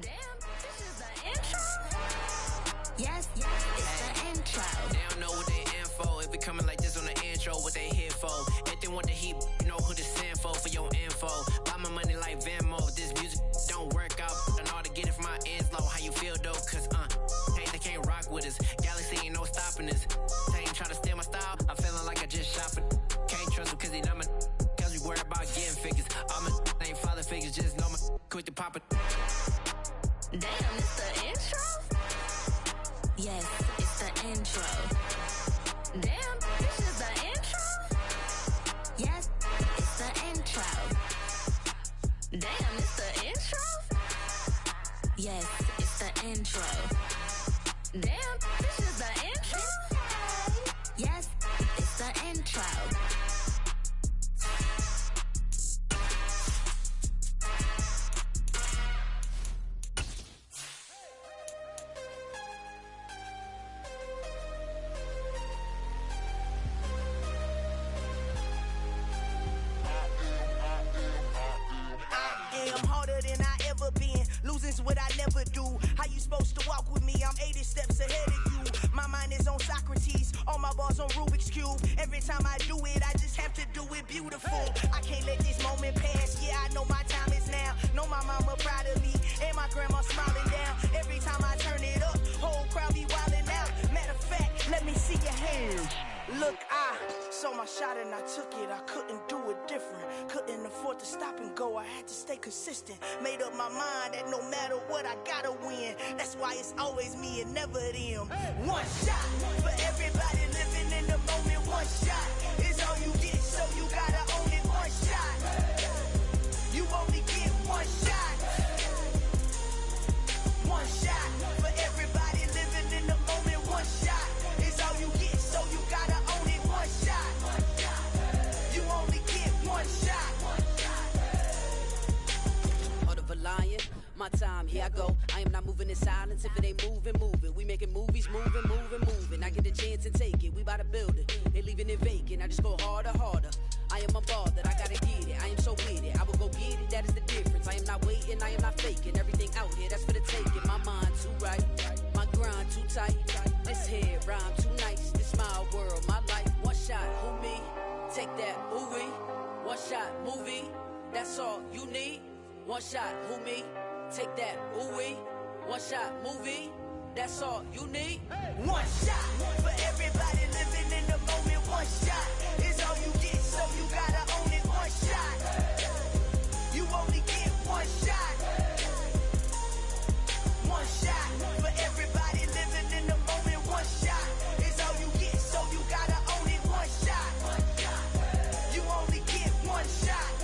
Damn, this is the intro? Yes, it's the intro. They don't know what they in for. If we coming like this on the intro, what they here for? If they want the heat, you know who to send for your info. Buy my money like Venmo. This music don't work out. And all to get it from my ends low. How you feel though? Cause they can't rock with us. Galaxy ain't no stopping us. They ain't try to steal my style. I'm feeling like I just shot for. Can't trust him cause he not my. Cause we worried about getting figures. All my ain't father figures. Just know my quit the pop it. Damn, it's the intro? Yes, it's the intro. Damn, this is the intro? Yes, it's the intro. Damn, it's the intro? Yes, it's the intro. Damn, this is the intro? Yes, it's the intro. Losing's what I never do. How you supposed to walk with me? I'm 80 steps ahead of you. My mind is on Socrates, all my bars on Rubik's Cube. Every time I do it, I just have to do it beautiful. I can't let this moment pass. Yeah, I know my time is now. Know my mama proud of me, and my grandma smiling down. Every time I turn it up, whole crowd be wildin' out. Matter of fact, let me see your hands. Look, I saw my shot and I took it. I couldn't do it different. Couldn't afford to stop and go. I had to stay consistent. Made up my mind that no matter what, I gotta win. That's why it's always me and never them. One shot for everybody living in the moment. One shot is all you get, so you gotta own it. One shot. You only get one shot. One shot for everybody living in the moment. One shot is all you get, so you gotta own it. One shot. You only get one shot. Heart of a lion, my time, here I go. I am not moving in silence. If it ain't moving. We making movies, moving. I get the chance and take it. We bout to build it. They leaving it vacant. I just go harder. I am a ball that I gotta get it. I am so with it. I will go get it. That is the difference. I am not waiting. I am not faking. Everything out here, that's for the taking. My mind too right. My grind too tight. This head rhyme too nice. This my world, my life. One shot, who me? Take that, ooh-wee. One shot, movie. That's all you need. One shot, who me? Take that, ooh-wee. One shot, movie. That's all you need. One shot for everybody living in the moment. One shot is all you get, so you gotta own it. One shot. You only get one shot. One shot for everybody living in the moment. One shot is all you get, so you gotta own it. One shot. You only get one shot.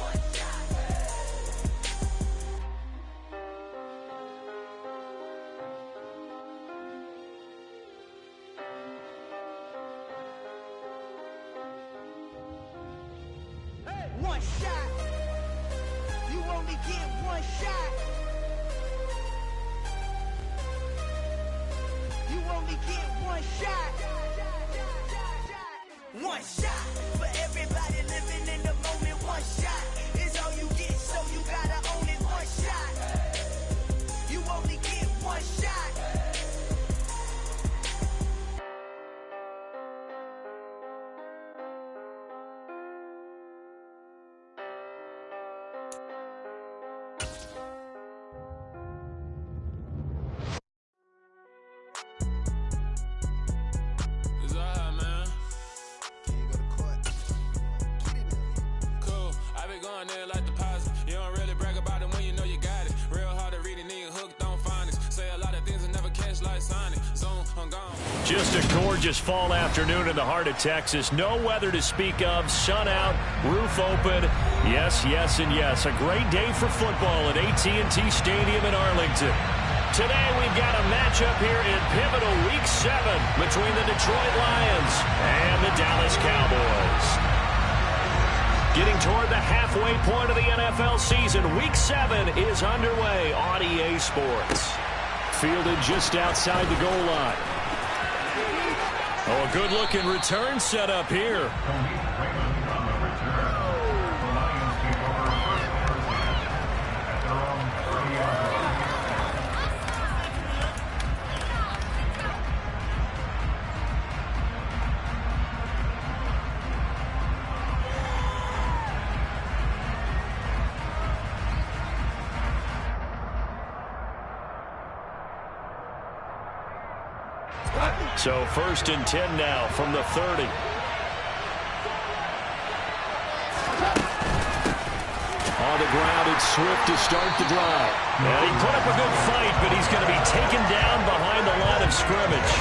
One shot. You only get one shot. You only get one shot. One shot for everybody living in the moment. One shot is all you get, so you gotta own it. One shot. You only get one shot. There like deposit. You don't really brag about it when you know you got it. Real hard to read a nigga hooked on phonics. Say a lot of things and never catch like Sonic. Zone, I'm gone. Just a gorgeous fall afternoon in the heart of Texas. No weather to speak of. Sun out, roof open. Yes, and yes. A great day for football at AT&T Stadium in Arlington. Today we've got a matchup here in pivotal Week 7 between the Detroit Lions and the Dallas Cowboys. Getting toward the halfway point of the NFL season, Week 7 is underway on EA Sports. Fielded just outside the goal line. Oh, a good-looking return set up here. So 1st and 10 now from the 30. On the ground, it's Swift to start the drive. And he put up a good fight, but he's going to be taken down behind the line of scrimmage.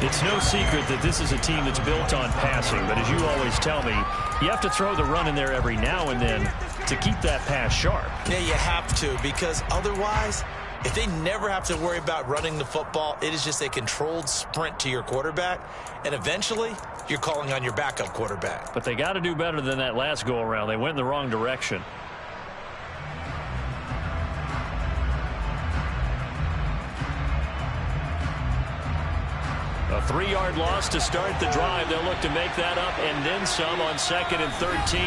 It's no secret that this is a team that's built on passing, but as you always tell me, you have to throw the run in there every now and then to keep that pass sharp. Yeah, you have to, because otherwise, if they never have to worry about running the football, it is just a controlled sprint to your quarterback, and eventually you're calling on your backup quarterback. But they got to do better than that last go-around. They went in the wrong direction. A 3-yard loss to start the drive. They'll look to make that up and then some on 2nd and 13.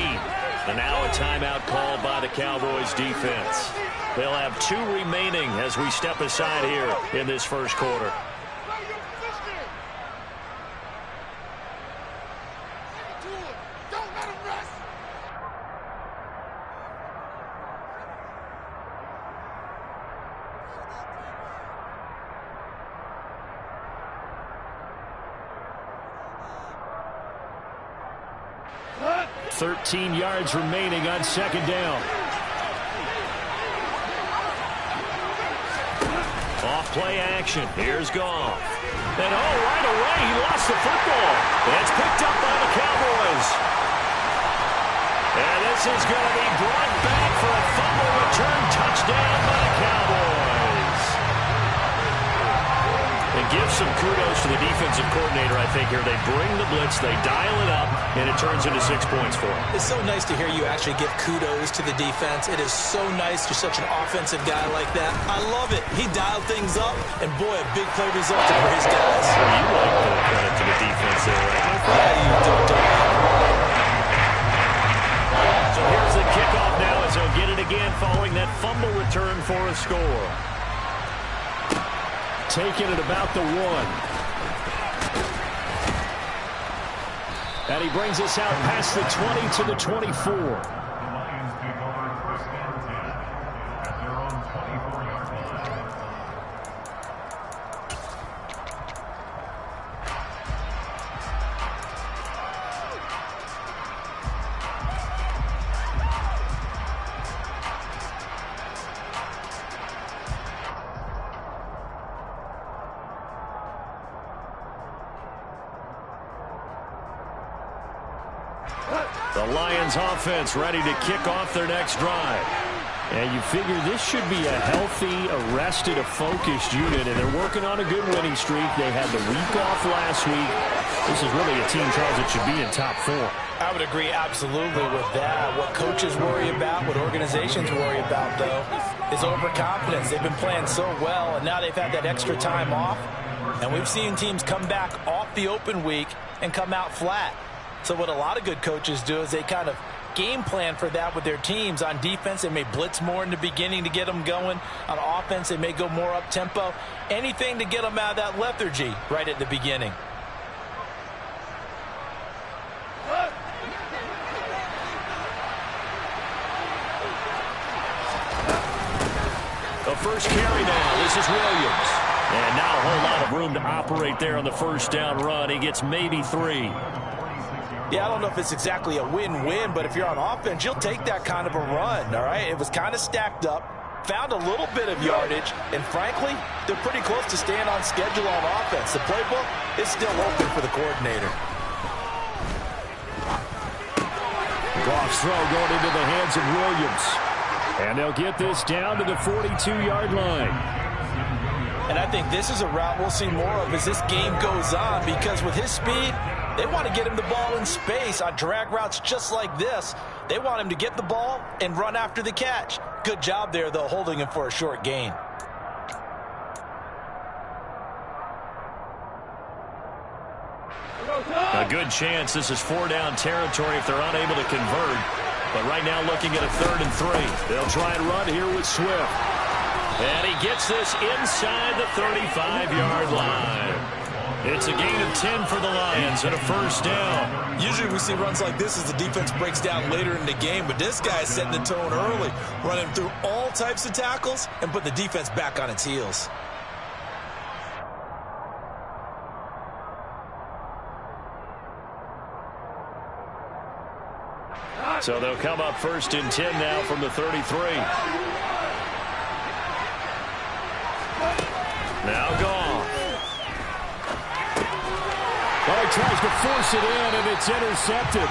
And now a timeout called by the Cowboys defense. They'll have 2 remaining as we step aside here in this first quarter. – 13 yards remaining on 2nd down. Off play action. Here's Goff. And right away he lost the football. It's picked up by the Cowboys. And this is going to be brought back for a fumble return touchdown by the Cowboys. And give some kudos to the defensive coordinator, I think, here. They bring the blitz, they dial it up, and it turns into 6 points for them. It's so nice to hear you actually give kudos to the defense. It is so nice you're such an offensive guy like that. I love it. He dialed things up, and boy, a big play resulted for his guys. So you like the credit to the defense there, right? Yeah, you don't. So here's the kickoff now as they'll get it again following that fumble return for a score. Taken at about the 1. And he brings us out past the 20 to the 24. The Lions offense ready to kick off their next drive. And you figure this should be a healthy, arrested, a focused unit, and they're working on a good winning streak. They had the week off last week. This is really a team, Charles, that should be in top 4. I would agree absolutely with that. What coaches worry about, what organizations worry about, though, is overconfidence. They've been playing so well, and now they've had that extra time off. And we've seen teams come back off the open week and come out flat. So what a lot of good coaches do is they kind of game plan for that with their teams. On defense, they may blitz more in the beginning to get them going. On offense, they may go more up-tempo. Anything to get them out of that lethargy right at the beginning. The first carry now. This is Williams. And not a whole lot of room to operate there on the first down run. He gets maybe 3. Yeah, I don't know if it's exactly a win-win, but if you're on offense, you'll take that kind of a run, all right? It was kind of stacked up, found a little bit of yardage, and frankly, they're pretty close to staying on schedule on offense. The playbook is still open for the coordinator. Goff's throw going into the hands of Williams. And they'll get this down to the 42-yard line. And I think this is a route we'll see more of as this game goes on, because with his speed, they want to get him the ball in space on drag routes just like this. They want him to get the ball and run after the catch. Good job there, though, holding him for a short gain. A good chance this is 4-down territory if they're unable to convert. But right now looking at a 3rd and 3. They'll try and run here with Swift. And he gets this inside the 35-yard line. It's a gain of 10 for the Lions and a first down. Usually we see runs like this as the defense breaks down later in the game, but this guy's setting the tone early, running through all types of tackles and put the defense back on its heels. So they'll come up 1st and 10 now from the 33. Now Goff. Well, he tries to force it in, and it's intercepted.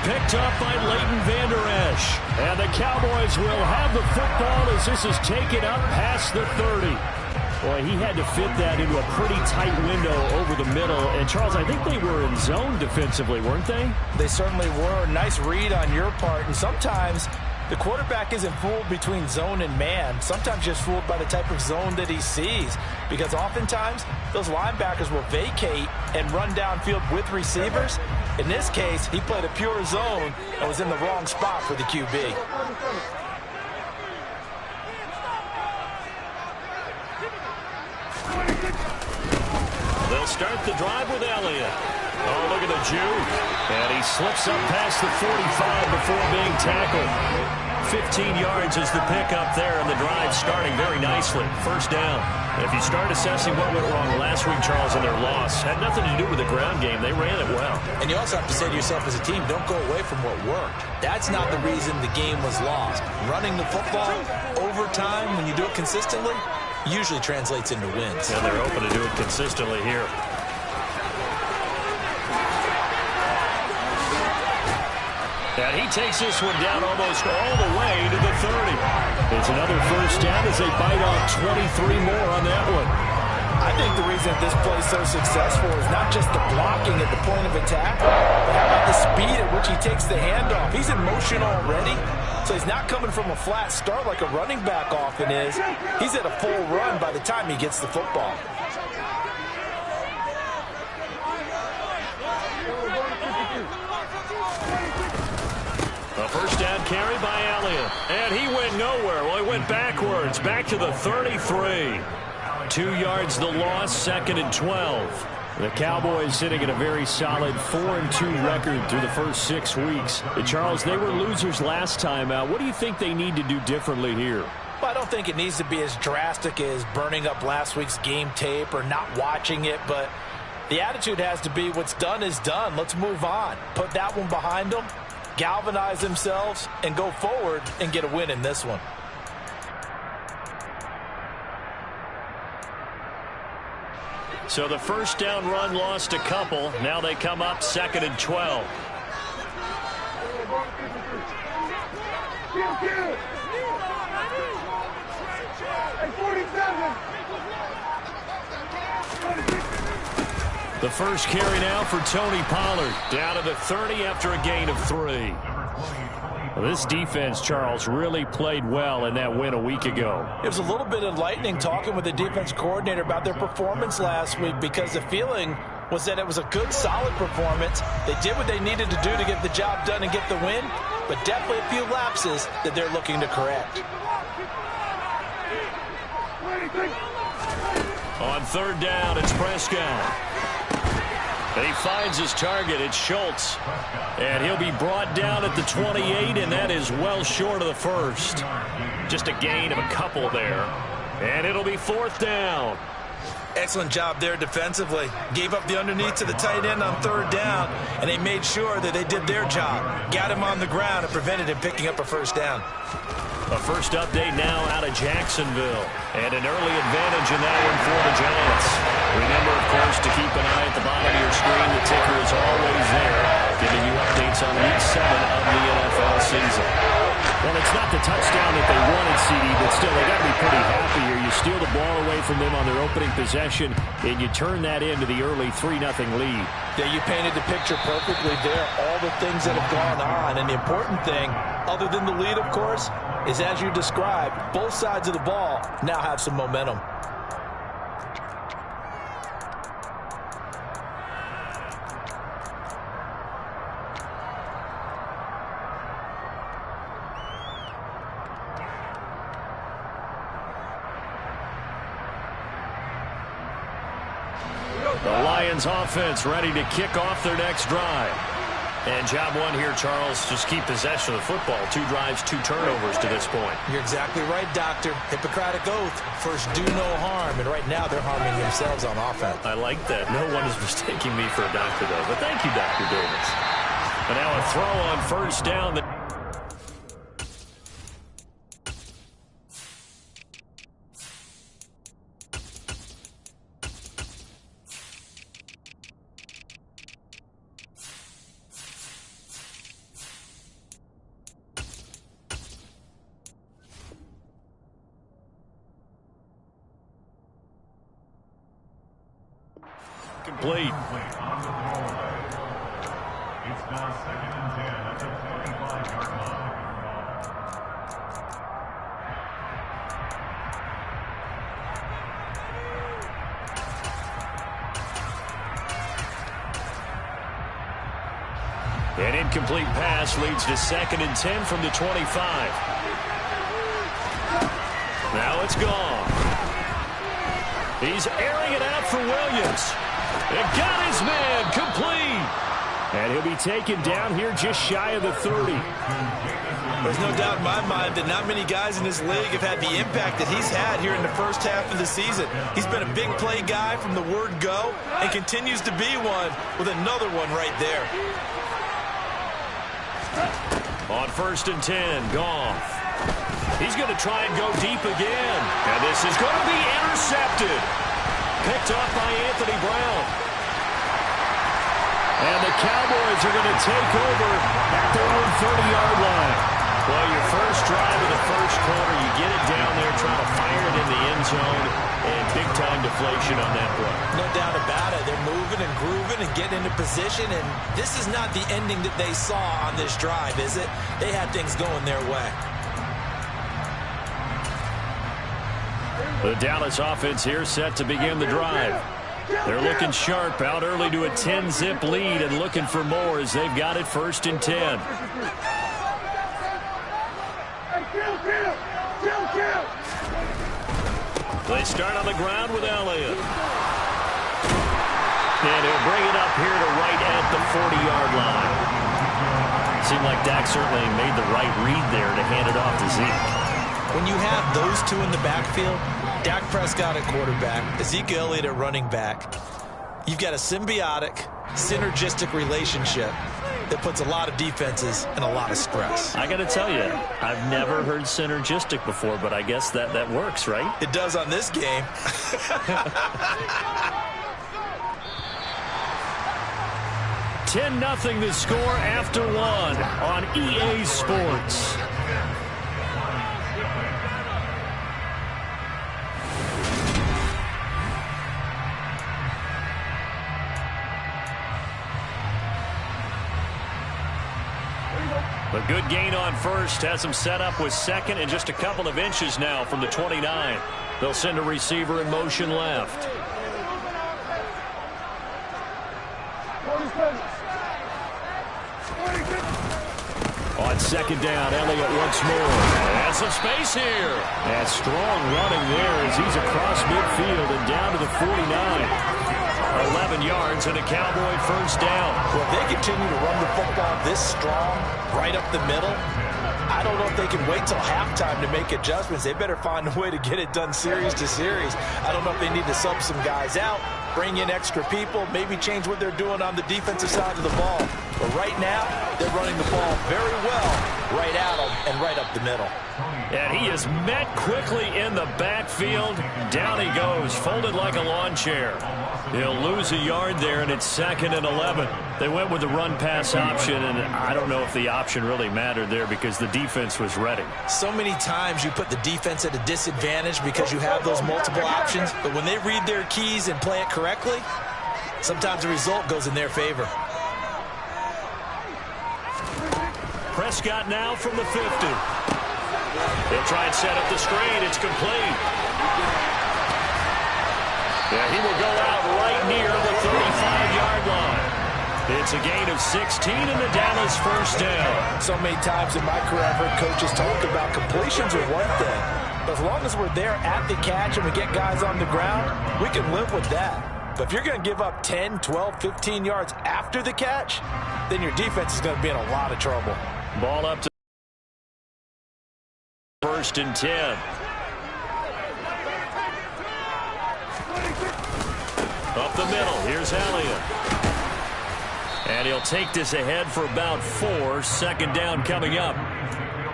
Picked up by Leighton Vander Esch. And the Cowboys will have the football as this is taken up past the 30. Boy, he had to fit that into a pretty tight window over the middle. And, Charles, I think they were in zone defensively, weren't they? They certainly were. Nice read on your part. And sometimes the quarterback isn't fooled between zone and man. Sometimes just fooled by the type of zone that he sees. Because oftentimes, those linebackers will vacate and run downfield with receivers. In this case, he played a pure zone and was in the wrong spot for the QB. They'll start the drive with Elliott. Oh, look at the juke. And he slips up past the 45 before being tackled. 15 yards is the pickup there, and the drive starting very nicely. First down. If you start assessing what went wrong last week, Charles, in their loss, had nothing to do with the ground game. They ran it well. And you also have to say to yourself as a team, don't go away from what worked. That's not the reason the game was lost. Running the football over time, when you do it consistently, usually translates into wins. And they're open to do it consistently here. And he takes this one down almost all the way to the 30. It's another first down as they bite off 23 more on that one. I think the reason this play is so successful is not just the blocking at the point of attack, but how about the speed at which he takes the handoff. He's in motion already, so he's not coming from a flat start like a running back often is. He's at a full run by the time he gets the football. A first down carry by Elliott. And he went nowhere. Well, he went backwards. Back to the 33. 2 yards the loss, 2nd and 12. The Cowboys sitting at a very solid 4-2 record through the first 6 weeks. Charles, they were losers last time out. What do you think they need to do differently here? Well, I don't think it needs to be as drastic as burning up last week's game tape or not watching it, but the attitude has to be what's done is done. Let's move on. Put that one behind them, galvanize themselves, and go forward and get a win in this one. So the first down run lost a couple. Now they come up 2nd and 12. The first carry now for Tony Pollard. Down to the 30 after a gain of 3. Well, this defense, Charles, really played well in that win a week ago. It was a little bit enlightening talking with the defense coordinator about their performance last week because the feeling was that it was a good, solid performance. They did what they needed to do to get the job done and get the win, but definitely a few lapses that they're looking to correct. On 3rd down, it's Prescott. And he finds his target. It's Schultz. And he'll be brought down at the 28, and that is well short of the first. Just a gain of a couple there. And it'll be 4th down. Excellent job there defensively. Gave up the underneath to the tight end on 3rd down, and they made sure that they did their job. Got him on the ground and prevented him picking up a first down. A first update now out of Jacksonville. And an early advantage in that one for the Giants. Remember, of course, to keep an eye at the bottom of your screen. The ticker is always there, giving you updates on Week 7 of the NFL season. Well, it's not the touchdown that they wanted, CD, but still, they got to be pretty happy here. You steal the ball away from them on their opening possession, and you turn that into the early 3-0 lead. Yeah, you painted the picture perfectly there. All the things that have gone on, and the important thing, other than the lead, of course, is as you described, both sides of the ball now have some momentum. The Lions offense ready to kick off their next drive. And job one here, Charles, just keep possession of the football. 2 drives, 2 turnovers to this point. You're exactly right, Doctor. Hippocratic oath. First, do no harm. And right now, they're harming themselves on offense. I like that. No one is mistaking me for a doctor, though. But thank you, Dr. Davis. And now a throw on 1st down. complete. It's now 2nd and 10 at the 45-yard line. An incomplete pass leads to 2nd and 10 from the 25. Now it's gone. He's airing it out for Williams. It got his man complete. And he'll be taken down here just shy of the 30. There's no doubt in my mind that not many guys in this league have had the impact that he's had here in the first half of the season. He's been a big play guy from the word go and continues to be one with another one right there. On 1st and 10, Goff. He's going to try and go deep again. And this is going to be intercepted. Picked off by Anthony Brown. And the Cowboys are going to take over at their own 30-yard line. Well, your first drive of the first quarter, you get it down there, trying to fire it in the end zone, and big-time deflation on that play. No doubt about it. They're moving and grooving and getting into position, and this is not the ending that they saw on this drive, is it? They had things going their way. The Dallas offense here set to begin the drive. They're looking sharp, out early to a 10-zip lead and looking for more as they've got it 1st and 10. They start on the ground with Elliott. And he'll bring it up here to right at the 40-yard line. Seemed like Dak certainly made the right read there to hand it off to Zeke. When you have those two in the backfield, Dak Prescott at quarterback, Ezekiel Elliott at running back, you've got a symbiotic, synergistic relationship that puts a lot of defenses in a lot of stress. I got to tell you, I've never heard synergistic before, but I guess that works, right? It does on this game. 10-0 the score after one on EA Sports. A good gain on first has them set up with 2nd and just a couple of inches now from the 29. They'll send a receiver in motion left. On 2nd down, Elliott once more. And some space here. And strong running there as he's across midfield and down to the 49. 11 yards and a Cowboy 1st down. Well, if they continue to run the football this strong, right up the middle, I don't know if they can wait till halftime to make adjustments. They better find a way to get it done series to series. I don't know if they need to sub some guys out, bring in extra people, maybe change what they're doing on the defensive side of the ball. But right now, they're running the ball very well right at them and right up the middle. And he is met quickly in the backfield. Down he goes, folded like a lawn chair. He'll lose a yard there, and it's 2nd and 11. They went with the run-pass option, and I don't know if the option really mattered there because the defense was ready. So many times you put the defense at a disadvantage because you have those multiple options, but when they read their keys and play it correctly, sometimes the result goes in their favor. Prescott now from the 50. He'll try and set up the screen. It's complete. Yeah, he will go out right near the 35-yard line. It's a gain of 16 and the Dallas 1st down. So many times in my career I've heard coaches talk about completions are one thing. But as long as we're there at the catch and we get guys on the ground, we can live with that. But if you're going to give up 10, 12, 15 yards after the catch, then your defense is going to be in a lot of trouble. Ball up to 1st and 10. Up the middle, here's Elliott. And he'll take this ahead for about 4. 2nd down coming up.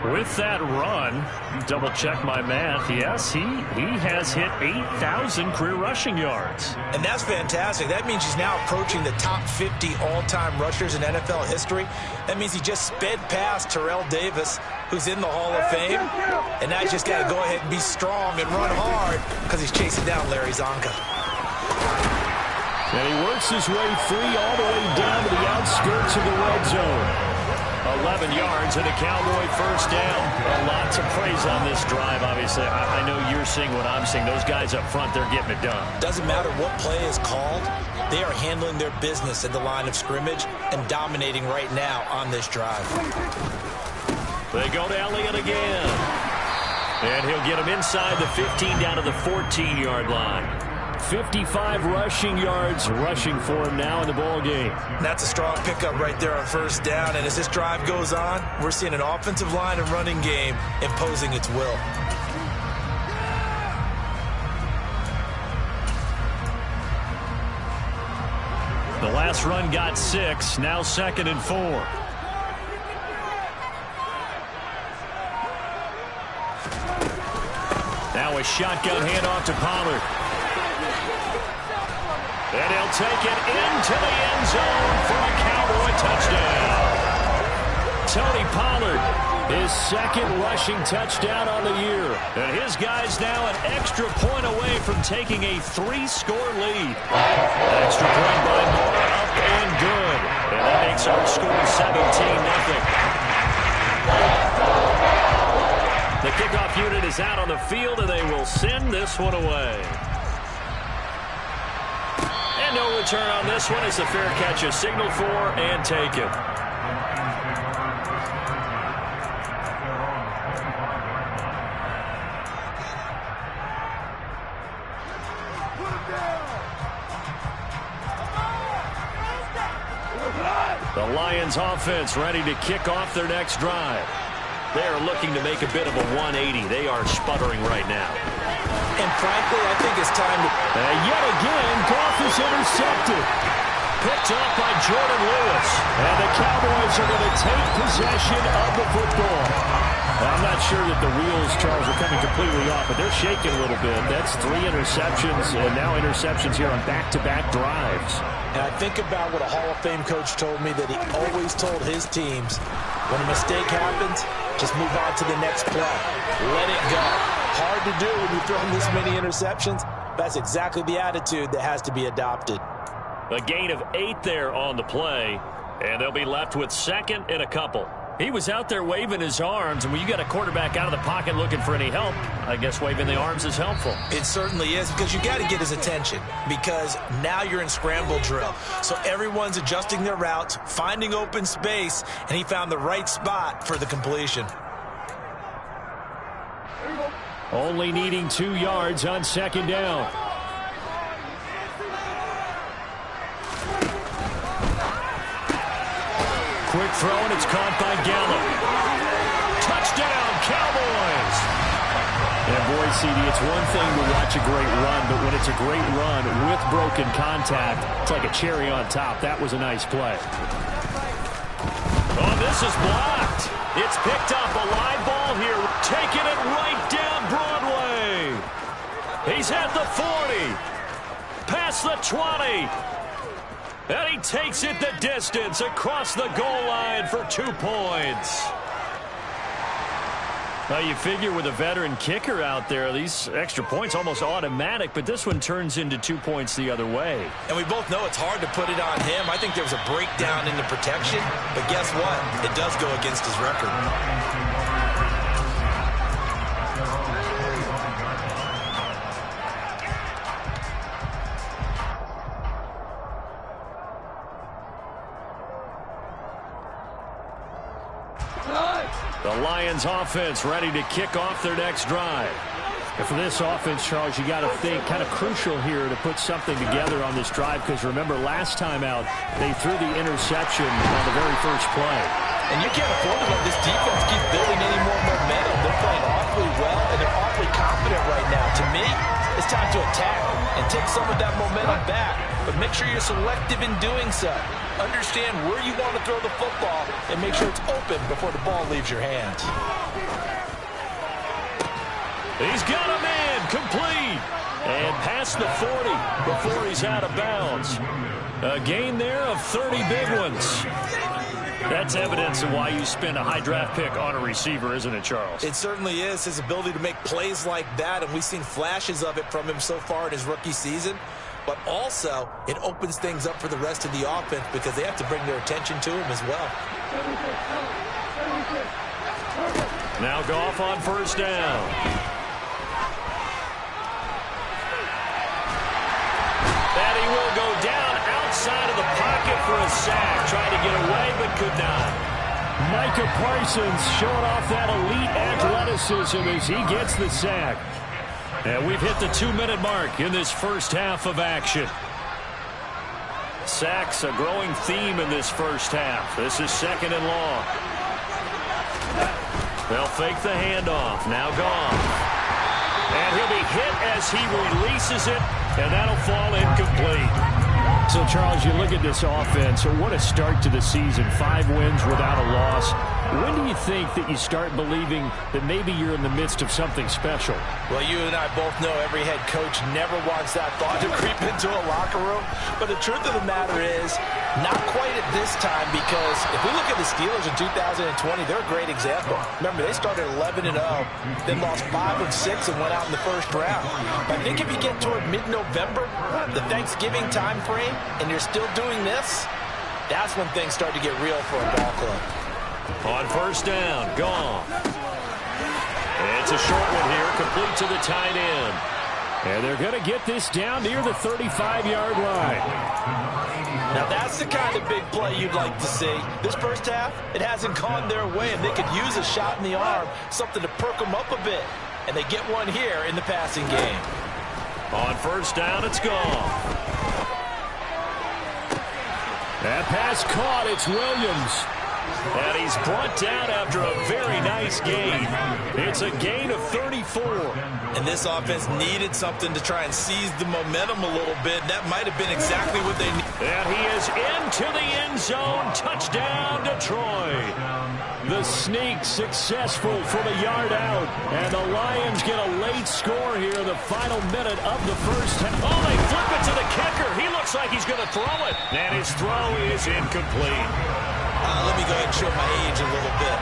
With that run, double check my math, yes, he has hit 8,000 career rushing yards. And that's fantastic. That means he's now approaching the top 50 all-time rushers in NFL history. That means he just sped past Terrell Davis, who's in the Hall of Fame. And now he's just got to go ahead and be strong and run hard because he's chasing down Larry Zonka. And he works his way free all the way down to the outskirts of the red zone. 11 yards and a Cowboy first down. Lots of praise on this drive, obviously. I know you're seeing what I'm seeing. Those guys up front, they're getting it done. Doesn't matter what play is called. They are handling their business at the line of scrimmage and dominating right now on this drive. They go to Elliott again. And he'll get him inside the 15 down to the 14-yard line. 55 rushing yards rushing for him now in the ball game. That's a strong pickup right there on first down. And as this drive goes on, we're seeing an offensive line and running game imposing its will. The last run got 6. Now 2nd and 4. Now a shotgun handoff to Pollard. And he'll take it into the end zone for a Cowboy touchdown. Tony Pollard, his 2nd rushing touchdown on the year. And his guys now an extra point away from taking a 3-score lead. Extra point by Moore, up and good. And that makes our score 17-0. The kickoff unit is out on the field, and they will send this one away. And no return on this one as the fair catch is signaled for and taken. The Lions offense ready to kick off their next drive. They are looking to make a bit of a 180. They are sputtering right now. And frankly, I think it's time to... yet again, Goff is intercepted. Picked off by Jordan Lewis. And the Cowboys are going to take possession of the football. I'm not sure that the wheels, Charles, are coming completely off, but they're shaking a little bit. That's 3 interceptions, and now interceptions here on back-to-back drives. And I think about what a Hall of Fame coach told me that he always told his teams, when a mistake happens, just move on to the next play. Let it go. Hard to do when you're throwing this many interceptions. That's exactly the attitude that has to be adopted. A gain of 8 there on the play, and they'll be left with 2nd and a couple. He was out there waving his arms, and when you got a quarterback out of the pocket looking for any help, I guess waving the arms is helpful. It certainly is, because you got to get his attention, because now you're in scramble drill. So everyone's adjusting their routes, finding open space, and he found the right spot for the completion. Only needing 2 yards on 2nd down. Quick throw, and it's caught by Gallup. Touchdown, Cowboys! And boy, CD, it's one thing to watch a great run, but when it's a great run with broken contact, it's like a cherry on top. That was a nice play. Oh, this is blocked. It's picked up, a live ball here, taking it right down Broadway. He's at the 40, past the 20. And he takes it the distance across the goal line for 2 points. Now you figure with a veteran kicker out there, these extra points almost automatic, but this one turns into 2 points the other way. And we both know it's hard to put it on him. I think there was a breakdown in the protection, but guess what? It does go against his record. The Lions offense ready to kick off their next drive. And for this offense, Charles, you got to think kind of crucial here to put something together on this drive, because remember last time out they threw the interception on the very first play. And you can't afford to let this defense keep building any more momentum. They're playing awfully well, and they're awfully confident right now. To me, it's time to attack and take some of that momentum back. But make sure you're selective in doing so. Understand where you want to throw the football and make sure it's open before the ball leaves your hands. He's got a man complete and past the 40 before he's out of bounds. A gain there of 30 big ones. That's evidence of why you spend a high draft pick on a receiver, isn't it, Charles? It certainly is. His ability to make plays like that, and we've seen flashes of it from him so far in his rookie season. but also it opens things up for the rest of the offense because they have to bring their attention to him as well. Now Goff on first down. And he will go down outside of the pocket for a sack. Tried to get away, but could not. Micah Parsons showing off that elite athleticism as he gets the sack. And we've hit the 2-minute mark in this first half of action. Sacks a growing theme in this first half. This is second and long. They'll fake the handoff. Now Goff. And he'll be hit as he releases it, and that'll fall incomplete. So, Charles, you look at this offense, what a start to the season. 5 wins without a loss. When do you think that you start believing that maybe you're in the midst of something special? Well, you and I both know every head coach never wants that thought to creep into a locker room. But the truth of the matter is, not quite at this time, because if we look at the Steelers in 2020, they're a great example. Remember, they started 11-0, then lost 5 of 6 and went out in the first round. But I think if you get toward mid-November, the Thanksgiving time frame, and you're still doing this, that's when things start to get real for a ball club. On first down, Goff. It's a short one here, complete to the tight end. And they're going to get this down near the 35-yard line. Now that's the kind of big play you'd like to see. This first half, it hasn't gone their way, and they could use a shot in the arm, something to perk them up a bit. And they get one here in the passing game. On first down, it's Goff. That pass caught. It's Williams. And he's brought down after a very nice gain. It's a gain of 34. And this offense needed something to try and seize the momentum a little bit. That might have been exactly what they needed. And he is into the end zone. Touchdown, Detroit. The sneak successful from a yard out. And the Lions get a late score here in the final minute of the first half. Oh, they flip it to the kicker. He looks like he's going to throw it. And his throw is incomplete. Let me go ahead and show my age a little bit.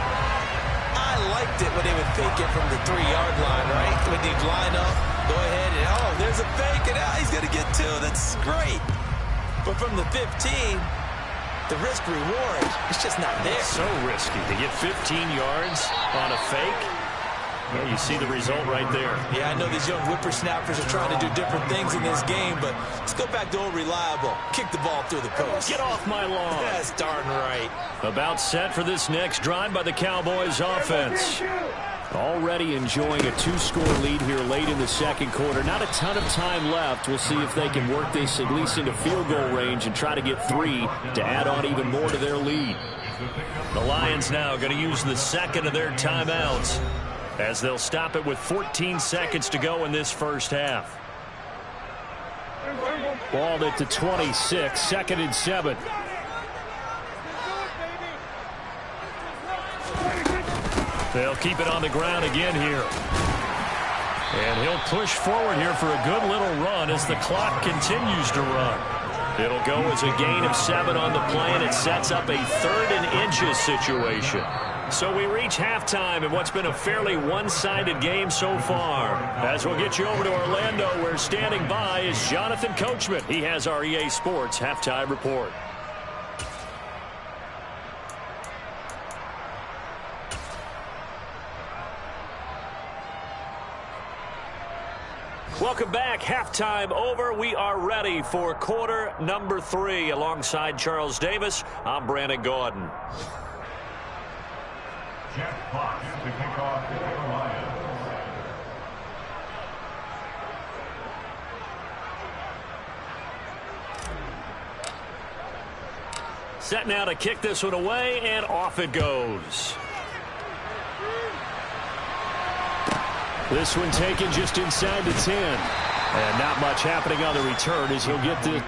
I liked it when they would fake it from the 3-yard line, right? When they'd line up, go ahead and, oh, there's a fake, and he's going to get 2. That's great. But from the 15, the risk-reward, it's just not there. It's so risky to get 15 yards on a fake. Well, you see the result right there. Yeah, I know these young whippersnappers are trying to do different things in this game, but let's go back to old reliable. Kick the ball through the post. Get off my lawn. That's darn right. About set for this next drive by the Cowboys offense. Already enjoying a 2-score lead here late in the second quarter. Not a ton of time left. We'll see if they can work this at least into field goal range and try to get 3 to add on even more to their lead. The Lions now going to use the second of their timeouts, as they'll stop it with 14 seconds to go in this first half. Balled at the 26, 2nd and 7. They'll keep it on the ground again here. And he'll push forward here for a good little run as the clock continues to run. It'll go as a gain of 7 on the play, and it sets up a 3rd and inches situation. So we reach halftime in what's been a fairly one-sided game so far. As we'll get you over to Orlando, where standing by is Jonathan Coachman. He has our EA Sports halftime report. Welcome back. Halftime over. We are ready for quarter number 3. Alongside Charles Davis, I'm Brandon Gaudin. Jeff Fox to kick off for the Lions. Set now to kick this one away, and off it goes. This one taken just inside the 10. And not much happening on the return as he'll get this.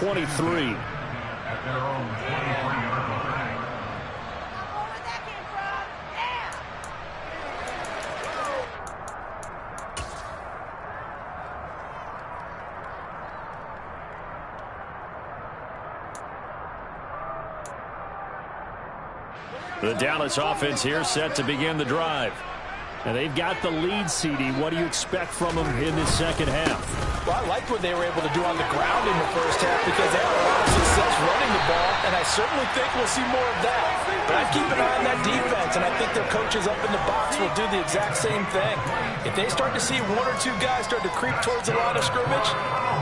23. At their own 23-yard line. The Dallas offense here set to begin the drive. And they've got the lead, CD. What do you expect from them in this second half? Well, I liked what they were able to do on the ground in the first half because they had a lot of success running the ball, and I certainly think we'll see more of that. But I keep an eye on that defense, and I think their coaches up in the box will do the exact same thing. If they start to see one or two guys start to creep towards the line of scrimmage,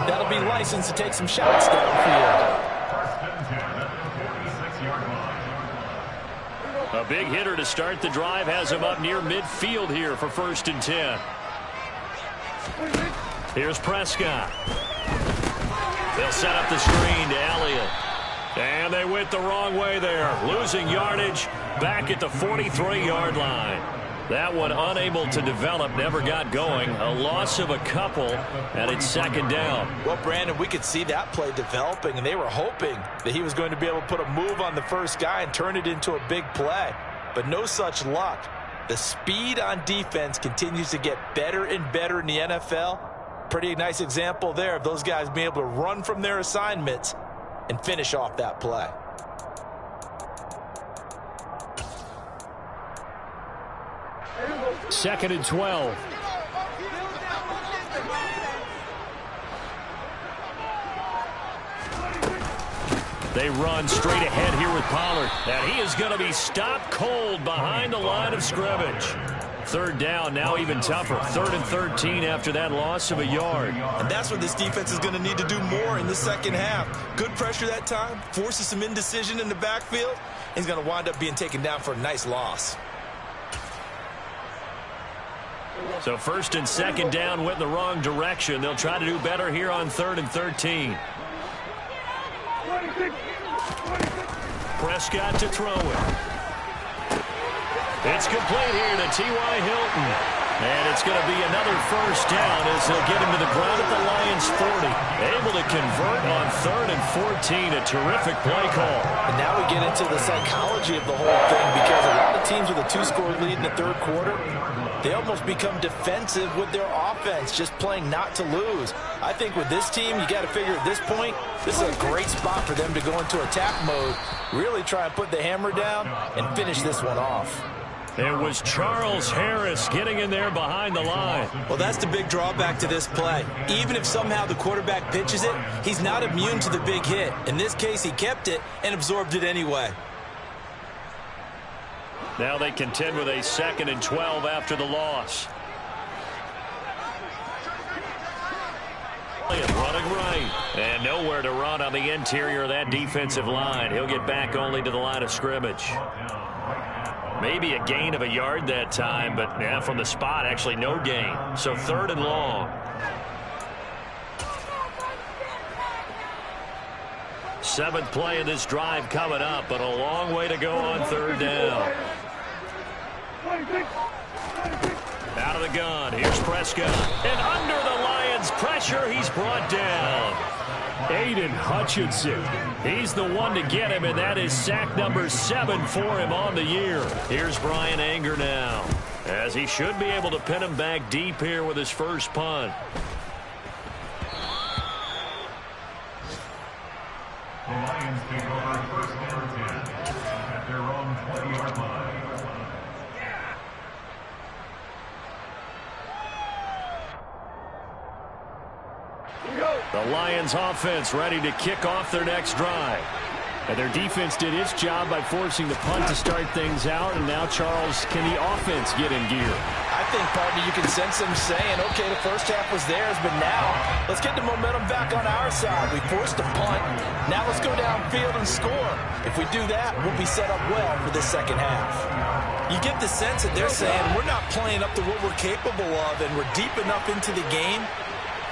that'll be license to take some shots downfield. First and 10 at the 46-yard line. A big hitter to start the drive has him up near midfield here for 1st and 10. Here's Prescott. They'll set up the screen to Elliott. And they went the wrong way there. Losing yardage back at the 43-yard line. That one unable to develop, never got going. A loss of a couple, and it's 2nd down. Well, Brandon, we could see that play developing, and they were hoping that he was going to be able to put a move on the first guy and turn it into a big play. But no such luck. The speed on defense continues to get better and better in the NFL. Pretty nice example there of those guys being able to run from their assignments and finish off that play. Second and 12. They run straight ahead here with Pollard. And he is going to be stopped cold behind the line of scrimmage. 3rd down, now even tougher. 3rd and 13 after that loss of a yard. And that's what this defense is going to need to do more in the second half. Good pressure that time, forces some indecision in the backfield. And he's going to wind up being taken down for a nice loss. So 1st and 2nd down went in the wrong direction. They'll try to do better here on 3rd and 13. Prescott to throw it. It's complete here to T.Y. Hilton. And it's going to be another 1st down as they'll get him to the ground at the Lions 40. Able to convert on 3rd and 14. A terrific play call. And now we get into the psychology of the whole thing because a lot of teams with a 2-score lead in the 3rd quarter, they almost become defensive with their offense, just playing not to lose. I think with this team, you got to figure at this point, this is a great spot for them to go into attack mode, really try and put the hammer down and finish this one off. It was Charles Harris getting in there behind the line. Well, that's the big drawback to this play. Even if somehow the quarterback pitches it, he's not immune to the big hit. In this case, he kept it and absorbed it anyway. Now they contend with a 2nd and 12 after the loss. Running right. And nowhere to run on the interior of that defensive line. He'll get back only to the line of scrimmage. Maybe a gain of a yard that time, but yeah, from the spot, actually no gain. So 3rd and long. 7th play of this drive coming up, but a long way to go on 3rd down. Out of the gun. Here's Prescott. And under the Lions' pressure, he's brought down. Aiden Hutchinson. He's the one to get him, and that is sack number 7 for him on the year. Here's Brian Anger now, as he should be able to pin him back deep here with his first punt. The Lions take over 1st and 10 at their own 20-yard line. The Lions offense ready to kick off their next drive. And their defense did its job by forcing the punt to start things out. And now, Charles, can the offense get in gear? I think, partner, you can sense them saying, okay, the first half was theirs, but now let's get the momentum back on our side. We forced a punt. Now let's go downfield and score. If we do that, we'll be set up well for the second half. You get the sense that they're saying we're not playing up to what we're capable of, and we're deep enough into the game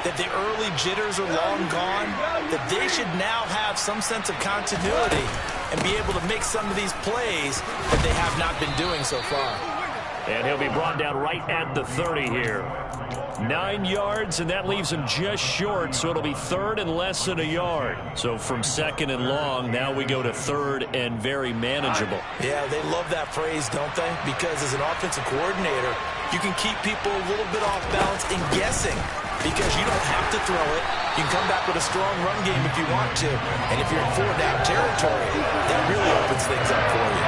that the early jitters are long gone, that they should now have some sense of continuity and be able to make some of these plays that they have not been doing so far. And he'll be brought down right at the 30 here. 9 yards, and that leaves him just short, so it'll be third and less than a yard. So from second and long, now we go to third and very manageable. Yeah, they love that phrase, don't they? Because as an offensive coordinator, you can keep people a little bit off balance and guessing because you don't have to throw it. You can come back with a strong run game if you want to. And if you're in 4-down territory, that really opens things up for you.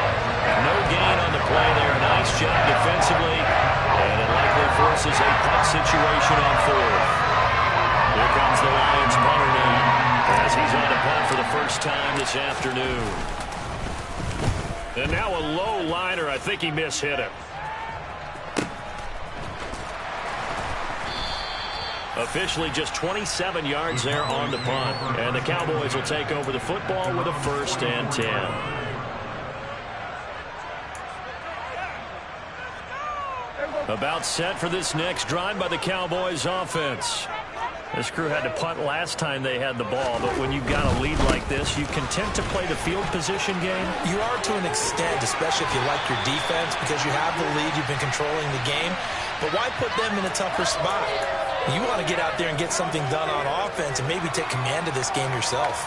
No gain on the play there. Nice job defensively. And it likely forces a punt situation on fourth. Here comes the Lions punter now as he's on the punt for the first time this afternoon. And now a low liner. I think he mishit him. Officially just 27 yards there on the punt. And the Cowboys will take over the football with a 1st and 10. About set for this next drive by the Cowboys offense. This crew had to punt last time they had the ball, but when you've got a lead like this, you content to play the field position game? You are to an extent, especially if you like your defense, because you have the lead, you've been controlling the game. But why put them in a tougher spot? You want to get out there and get something done on offense and maybe take command of this game yourself.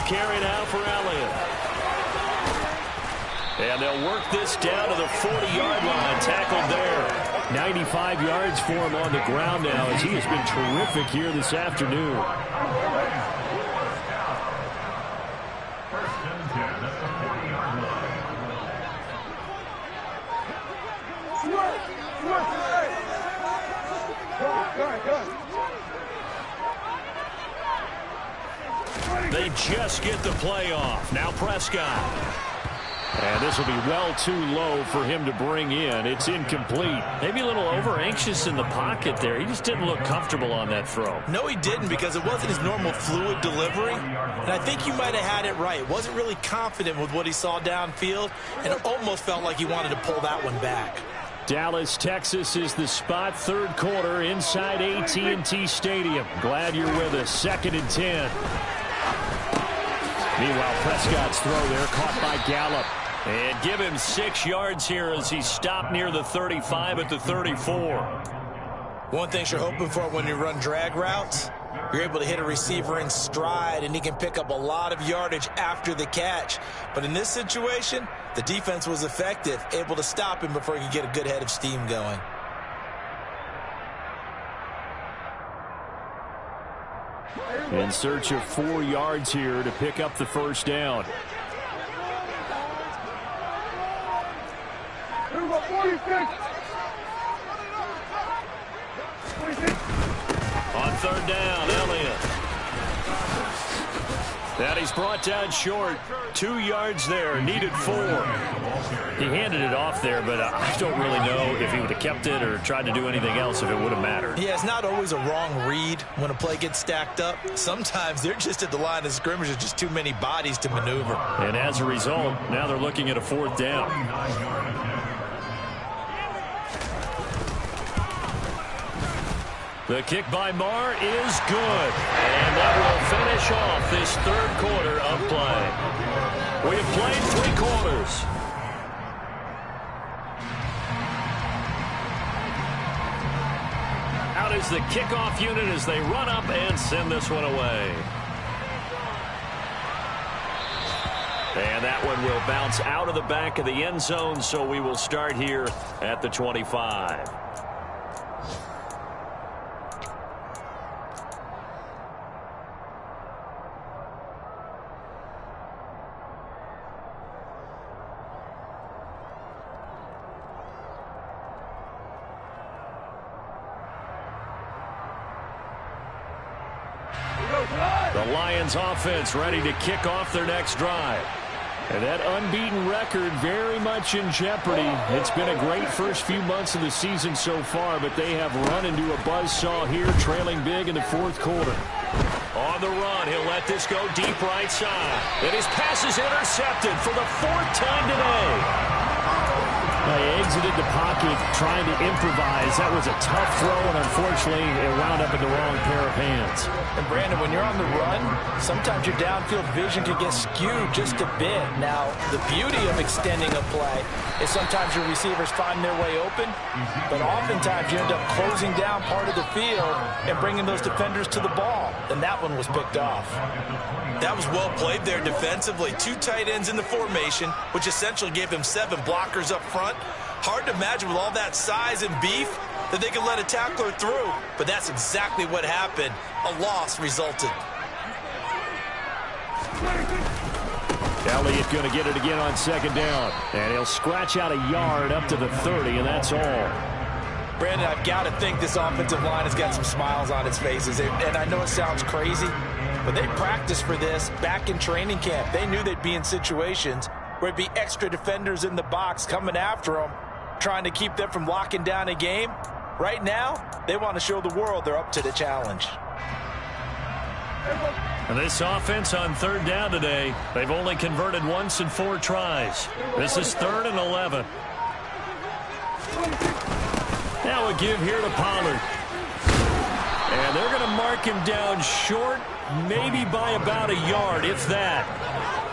Carry now for Elliott. And they'll work this down to the 40-yard line. Tackled there. 95 yards for him on the ground now as he has been terrific here this afternoon. They just get the play off. Now Prescott. And this will be well too low for him to bring in. It's incomplete. Maybe a little over-anxious in the pocket there. He just didn't look comfortable on that throw. No, he didn't, because it wasn't his normal fluid delivery. And I think you might have had it right. Wasn't really confident with what he saw downfield, and it almost felt like he wanted to pull that one back. Dallas, Texas is the spot. Third quarter inside AT&T Stadium. Glad you're with us. 2nd and 10. Meanwhile, Prescott's throw there caught by Gallup. And give him 6 yards here as he stopped near the 35 at the 34. One thing you're hoping for when you run drag routes, you're able to hit a receiver in stride, and he can pick up a lot of yardage after the catch. But in this situation, the defense was effective, able to stop him before he could get a good head of steam going. In search of 4 yards here to pick up the first down. On 3rd down, Elliott. That he's brought down short. 2 yards there, needed 4. He handed it off there, but I don't really know if he would have kept it or tried to do anything else if it would have mattered. Yeah, it's not always a wrong read when a play gets stacked up. Sometimes they're just at the line of scrimmage. There's just too many bodies to maneuver. And as a result, now they're looking at a 4th down. The kick by Marr is good. And that will finish off this 3rd quarter of play. We have played 3 quarters. Out is the kickoff unit as they run up and send this one away. And that one will bounce out of the back of the end zone, so we will start here at the 25. The Lions offense ready to kick off their next drive. And that unbeaten record very much in jeopardy. It's been a great first few months of the season so far, but they have run into a buzzsaw here, trailing big in the fourth quarter. On the run, he'll let this go deep right side. And his pass is intercepted for the fourth time today. They exited the pocket trying to improvise. That was a tough throw, and unfortunately, it wound up in the wrong pair of hands. And Brandon, when you're on the run, sometimes your downfield vision can get skewed just a bit. Now, the beauty of extending a play is sometimes your receivers find their way open, but oftentimes you end up closing down part of the field and bringing those defenders to the ball, and that one was picked off. That was well played there defensively. 2 tight ends in the formation, which essentially gave him 7 blockers up front. Hard to imagine with all that size and beef that they could let a tackler through, but that's exactly what happened. A loss resulted. Elliott going to get it again on second down, and he'll scratch out a yard up to the 30, and that's all. Brandon, I've got to think this offensive line has got some smiles on its faces, and I know it sounds crazy, but they practiced for this back in training camp. They knew they'd be in situations where it'd be extra defenders in the box coming after them, trying to keep them from locking down a game. Right now, they want to show the world they're up to the challenge. And this offense on third down today, they've only converted once in 4 tries. This is 3rd and 11. Now a give here to Pollard. And they're going to mark him down short, maybe by about a yard, if that.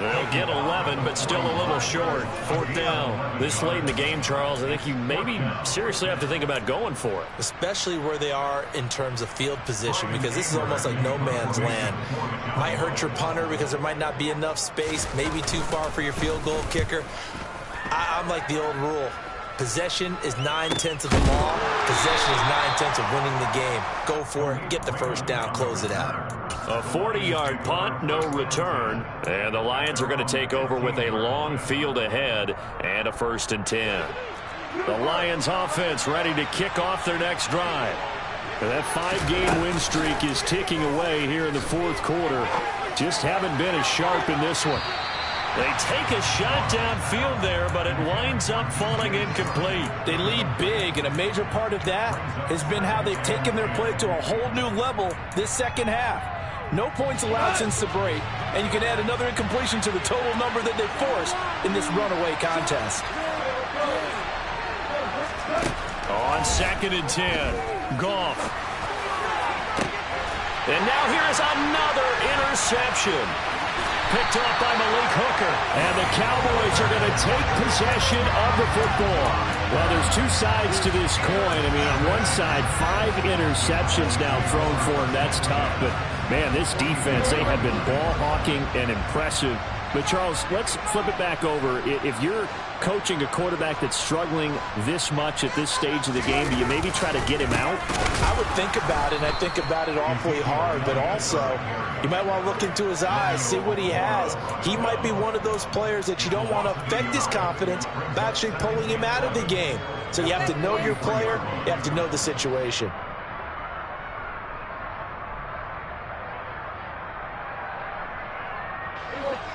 They'll get 11, but still a little short. 4th down. This late in the game, Charles, I think you maybe seriously have to think about going for it. Especially where they are in terms of field position, because this is almost like no man's land. Might hurt your punter because there might not be enough space, maybe too far for your field goal kicker. I'm like the old rule. Possession is 9/10 of the law. Possession is 9/10 of winning the game. Go for it, get the first down, close it out. A 40-yard punt, no return. And the Lions are going to take over with a long field ahead and a 1st and 10. The Lions offense ready to kick off their next drive. And that 5-game win streak is ticking away here in the fourth quarter. Just haven't been as sharp in this one. They take a shot downfield there, but it winds up falling incomplete. They lead big, and a major part of that has been how they've taken their play to a whole new level this second half. No points allowed since the break, and you can add another incompletion to the total number that they forced in this runaway contest. On 2nd and 10, Goff. And now here's another interception. Picked off by Malik Hooker. And the Cowboys are going to take possession of the football. Well, there's 2 sides to this coin. I mean, on one side, 5 interceptions now thrown for him. That's tough. But, man, this defense, they have been ball hawking and impressive. But, Charles, let's flip it back over. If you're coaching a quarterback that's struggling this much at this stage of the game, do you maybe try to get him out? I would think about it, and I think about it awfully hard. But also, you might want to look into his eyes, see what he has. He might be one of those players that you don't want to affect his confidence by actually pulling him out of the game. So you have to know your player. You have to know the situation.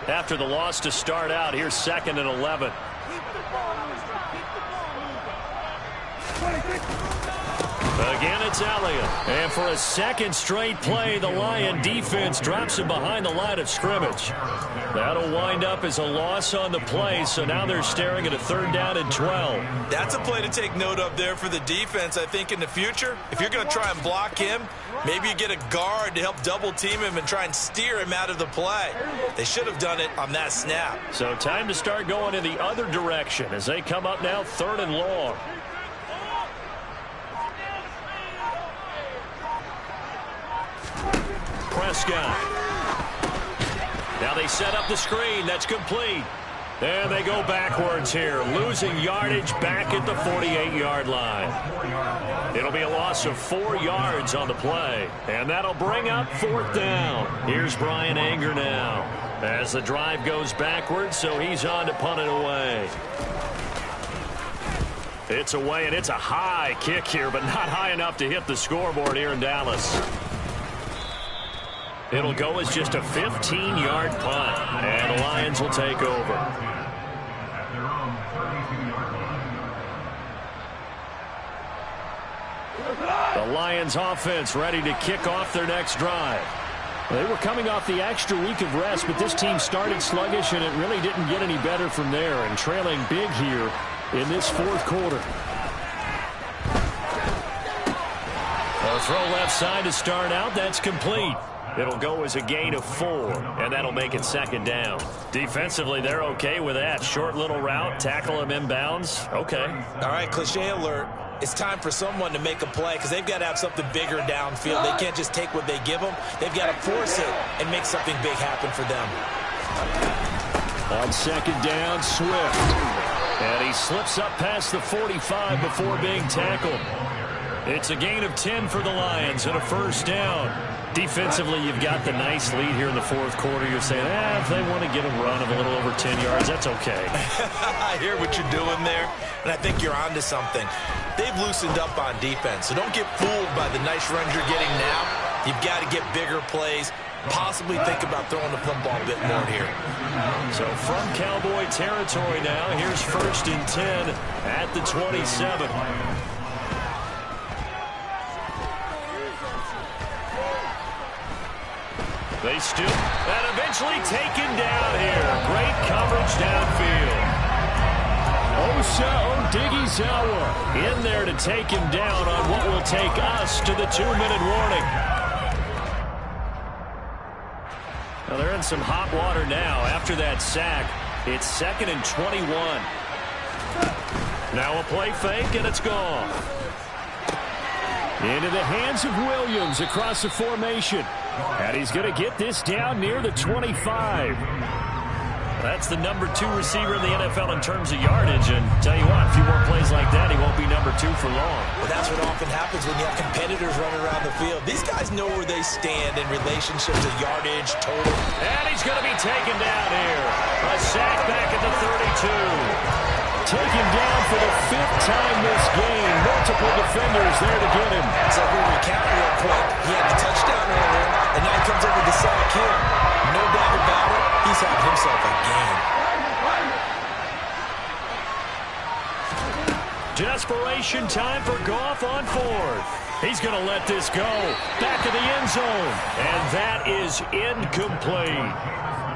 After the loss to start out, here's 2nd and 11. Again, it's Elliott. And for a 2nd straight play, the Lion defense drops him behind the line of scrimmage. That'll wind up as a loss on the play, so now they're staring at a 3rd down and 12. That's a play to take note of there for the defense, I think, in the future. If you're going to try and block him, maybe you get a guard to help double-team him and try and steer him out of the play. They should have done it on that snap. So time to start going in the other direction as they come up now 3rd and long. Prescott. Now they set up the screen. That's complete. And they go backwards here, losing yardage back at the 48-yard line. It'll be a loss of 4 yards on the play, and that'll bring up 4th down. Here's Brian Anger now as the drive goes backwards, so he's on to punt it away. It's away, and it's a high kick here, but not high enough to hit the scoreboard here in Dallas. It'll go as just a 15-yard punt, and the Lions will take over. At their own 32-yard line. The Lions offense ready to kick off their next drive. They were coming off the extra week of rest, but this team started sluggish, and it really didn't get any better from there, and trailing big here in this fourth quarter. A throw left side to start out. That's complete. It'll go as a gain of 4, and that'll make it second down. Defensively, they're okay with that. Short little route, tackle him inbounds. Okay. All right, cliche alert. It's time for someone to make a play because they've got to have something bigger downfield. They can't just take what they give them. They've got to force it and make something big happen for them. On second down, Swift. And he slips up past the 45 before being tackled. It's a gain of 10 for the Lions and a first down. Defensively, you've got the nice lead here in the fourth quarter. You're saying, if they want to get a run of a little over 10 yards, that's okay. I hear what you're doing there, and I think you're onto something. They've loosened up on defense, so don't get fooled by the nice runs you're getting now. You've got to get bigger plays. Possibly think about throwing the football a bit more here. So from Cowboy territory now, here's first and 10 at the 27. They stoop and eventually taken down here. Great coverage downfield. Osa Odighizuwa in there to take him down on what will take us to the 2-minute warning. Now they're in some hot water now after that sack. It's 2nd and 21. Now a play fake, and it's gone. Into the hands of Williams across the formation. And he's going to get this down near the 25. That's the number 2 receiver in the NFL in terms of yardage. And tell you what, a few more plays like that, he won't be number 2 for long. Well, that's what often happens when you have competitors running around the field. These guys know where they stand in relationship to yardage, total. And he's going to be taken down here. A sack back at the 32. Taken down for the 5th time this game. Multiple defenders there to get him. So if we recount real quick, he had the touchdown earlier, and now he comes over the sack here. No doubt about it, he's had himself a game. Desperation time for Goff on 4th. He's going to let this go. Back of the end zone. And that is incomplete.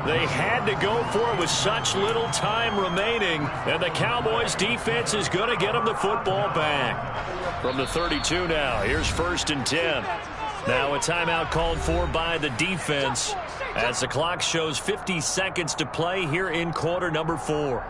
They had to go for it with such little time remaining, and the Cowboys defense is going to get them the football back. From the 32 now, here's first and 10. Now a timeout called for by the defense as the clock shows 50 seconds to play here in quarter number 4.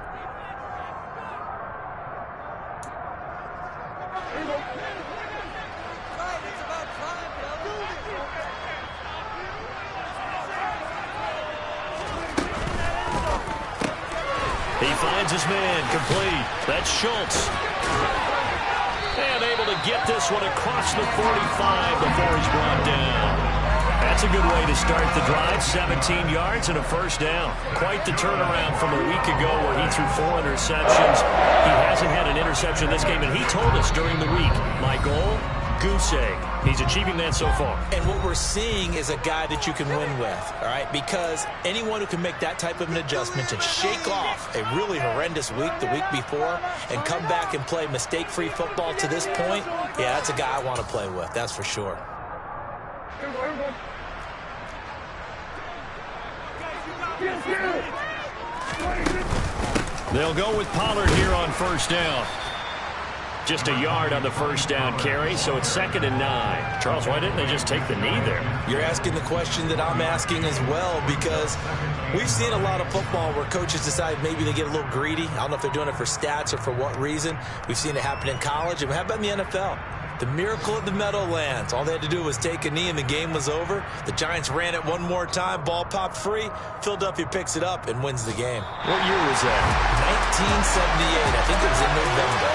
He finds his man, complete. That's Schultz. And able to get this one across the 45 before he's brought down. That's a good way to start the drive. 17 yards and a first down. Quite the turnaround from a week ago where he threw 4 interceptions. He hasn't had an interception this game, and he told us during the week, my goal, goose egg. He's achieving that so far. And what we're seeing is a guy that you can win with, all right? Because anyone who can make that type of an adjustment and shake off a really horrendous week the week before and come back and play mistake-free football to this point, yeah, that's a guy I want to play with, that's for sure. They'll go with Pollard here on first down. Just a yard on the first down carry, so it's 2nd and 9. Charles, why didn't they just take the knee there? You're asking the question that I'm asking as well, because we've seen a lot of football where coaches decide maybe they get a little greedy. I don't know if they're doing it for stats or for what reason. We've seen it happen in college, and how about in the NFL? The miracle of the Meadowlands. All they had to do was take a knee and the game was over. The Giants ran it one more time. Ball popped free. Philadelphia picks it up and wins the game. What year was that? 1978. I think it was in November.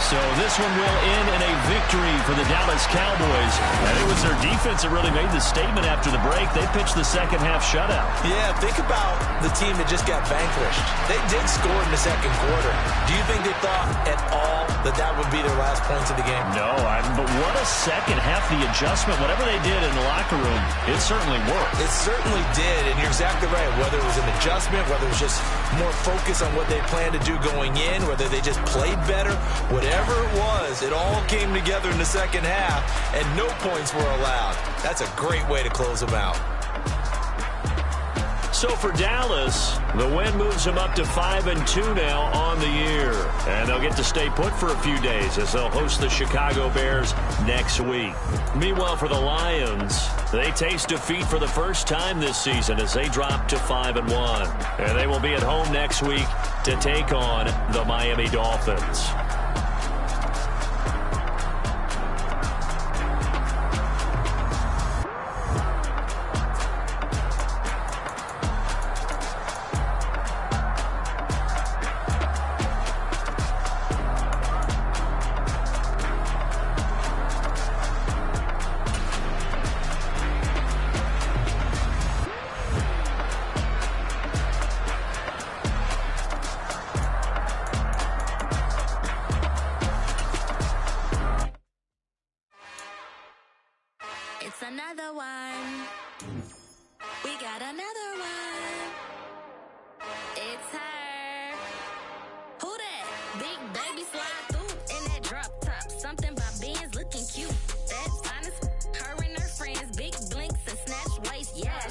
So this one will end in a victory for the Dallas Cowboys. And it was their defense that really made the statement after the break. They pitched the second half shutout. Yeah, think about the team that just got vanquished. They did score in the second quarter. Do you think they thought at all that would be their last points of the game? No, but what a second half. The adjustment, whatever they did in the locker room, it certainly worked. It certainly did, and you're exactly right. Whether it was an adjustment, whether it was just more focus on what they planned to do going in, whether they just played better, whatever it was, it all came together in the second half, and no points were allowed. That's a great way to close them out. So for Dallas, the win moves them up to 5-2 now on the year. And they'll get to stay put for a few days as they'll host the Chicago Bears next week. Meanwhile, for the Lions, they taste defeat for the first time this season as they drop to 5-1. And they will be at home next week to take on the Miami Dolphins. It's another one. We got another one. It's her. Who that? Big baby slide through in that drop top. Something by Benz looking cute. That's honest. Her and her friends, big blinks and snatch waist. Yeah.